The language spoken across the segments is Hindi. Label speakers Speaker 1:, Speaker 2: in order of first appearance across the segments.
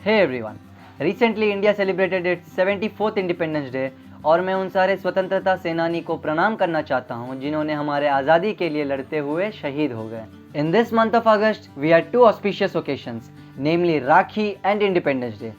Speaker 1: Hey everyone, recently India celebrated its 74th Independence Day और मैं उन सारे स्वतंत्रता सेनानी को प्रणाम करना चाहता हूं जिन्होंने हमारे आज़ादी के लिए लड़ते हुए शहीद हो गए। In this month of August, we had two auspicious occasions, namely rakhi and Independence Day.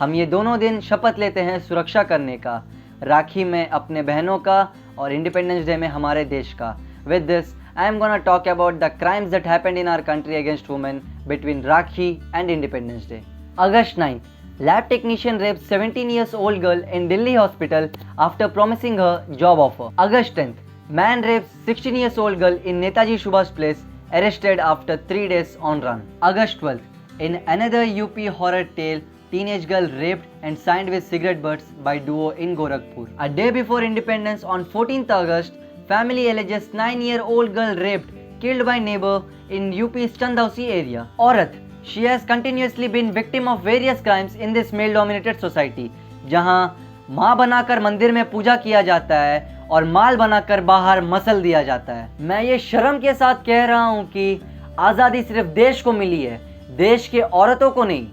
Speaker 1: हम ये दोनों दिन शपथ लेते हैं सुरक्षा करने का, राखी में अपने बहनों का और इंडिपेंडेंस डे में हमारे देश का। With this, I am gonna talk about the crimes that happened in our country against women between Rakhi and Independence Day. August 9th, lab technician rapes 17 years old girl in Delhi hospital after promising her job offer. August 10th, man rapes 16 years old girl in Netaji Subhash place, arrested after 3 days on run. August 12th, in another UP horror tale, teenage girl raped and signed with cigarette butts by duo in Gorakhpur. A day before independence on 14th August, family alleges 9-year-old girl raped, killed by neighbor in UP's Chandausi area. Aurat, she has continuously been victim of various crimes in this male-dominated society, जहां माँ बनाकर मंदिर में पूजा किया जाता है और माल बनाकर बाहर मसल दिया जाता है। मैं ये शर्म के साथ कह रहा हूँ कि आज़ादी सिर्फ देश को मिली है, देश के औरतों को नहीं।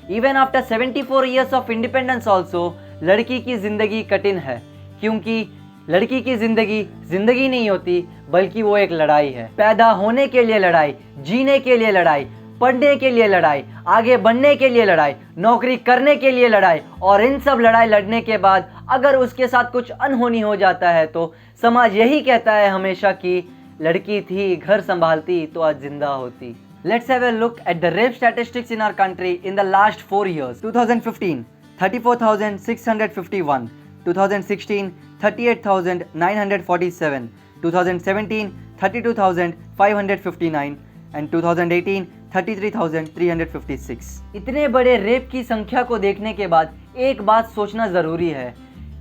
Speaker 1: Even after 74 years of independence also, लड़की की जिंदगी कठिन है, क्योंकि लड़की की जिंदगी नहीं होती बल्कि वो एक लड़ाई है। पैदा होने के लिए लड़ाई, जीने के लिए लड़ाई, पढ़ने के लिए लड़ाई, आगे बढ़ने के लिए लड़ाई, नौकरी करने के लिए लड़ाई, और इन सब लड़ाई लड़ने के बाद अगर उसके साथ कुछ अनहोनी हो जाता है तो समाज यही कहता है हमेशा कि लड़की थी, घर संभालती तो आज जिंदा होती। Let's have a look at the rape statistics in our country in the last 4 years. 2015, 34,651. 2016, 38,947. 2017, 32,559. And 2018, 33,356. इतने बड़े रेप की संख्या को देखने के बाद एक बात सोचना ज़रूरी है,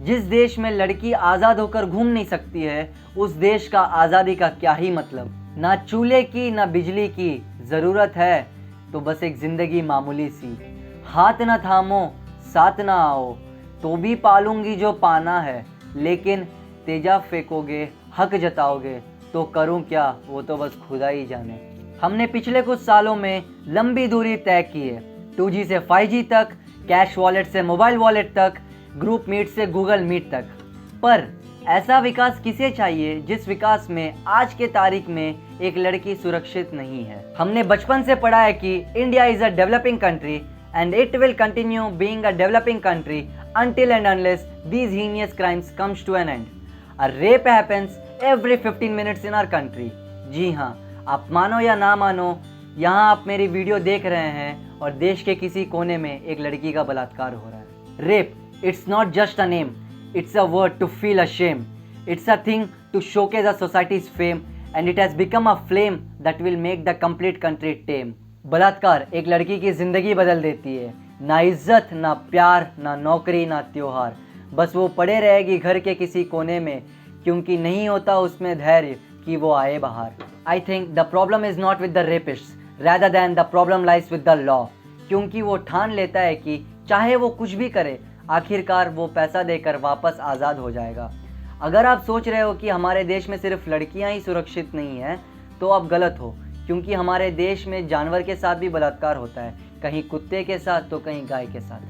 Speaker 1: जिस देश में लड़की आज़ाद होकर घूम नहीं सकती है, उस देश का आज़ादी का क्या ही मतलब। ना चूल्हे की ना बिजली की ज़रूरत है तो बस एक ज़िंदगी मामूली सी। हाथ ना थामो, साथ ना आओ, तो भी पालूंगी जो पाना है, लेकिन तेजा फेंकोगे, हक जताओगे तो करूं क्या, वो तो बस खुदा ही जाने। हमने पिछले कुछ सालों में लंबी दूरी तय की है, 2G से 5G तक, कैश वॉलेट से मोबाइल वॉलेट तक, ग्रुप मीट से गूगल मीट तक। पर ऐसा विकास किसे चाहिए जिस विकास में आज के तारीख में एक लड़की सुरक्षित नहीं है। हमने बचपन से पढ़ा है कि India is a developing country and it will continue being a developing country until and unless these heinous crimes comes to an end. A rape happens every 15 minutes in our country. जी हाँ, आप मानो या ना मानो, यहाँ आप मेरी वीडियो देख रहे हैं और देश के किसी कोने में एक लड़की का बलात्कार हो रहा है। Rape, it's not just a name, it's a word to feel ashamed. It's a thing to showcase a society's fame and it has become a flame that will make the complete country tame. बलात्कार एक लड़की की ज़िंदगी बदल देती है। ना इज्जत, ना प्यार, ना नौकरी, ना त्योहार, बस वो पड़े रहेगी घर के किसी कोने में, क्योंकि नहीं होता उसमें धैर्य कि वो आए बाहर। I think the problem is not with the rapists rather than the problem lies with the law, क्योंकि वो ठान लेता है कि चाहे वो कुछ भी करे, आखिरकार वो पैसा देकर वापस आज़ाद हो जाएगा। अगर आप सोच रहे हो कि हमारे देश में सिर्फ लड़कियाँ ही सुरक्षित नहीं हैं, तो आप गलत हो, क्योंकि हमारे देश में जानवर के साथ भी बलात्कार होता है, कहीं कुत्ते के साथ तो कहीं गाय के साथ।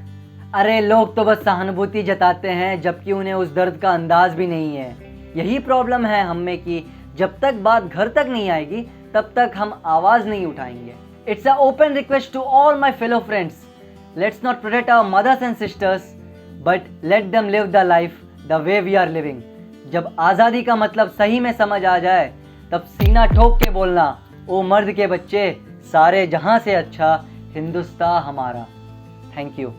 Speaker 1: अरे लोग तो बस सहानुभूति जताते हैं जबकि उन्हें उस दर्द का अंदाज भी नहीं है। यही प्रॉब्लम है हम में कि जब तक बात घर तक नहीं आएगी तब तक हम आवाज़ नहीं उठाएंगे। It's a open request to all my fellow friends, let's not protect our mothers and sisters but let them live the life the way we are living. जब आज़ादी का मतलब सही में समझ आ जाए तब सीना ठोक के बोलना, ओ मर्द के बच्चे, सारे जहां से अच्छा हिंदुस्तान हमारा। Thank you.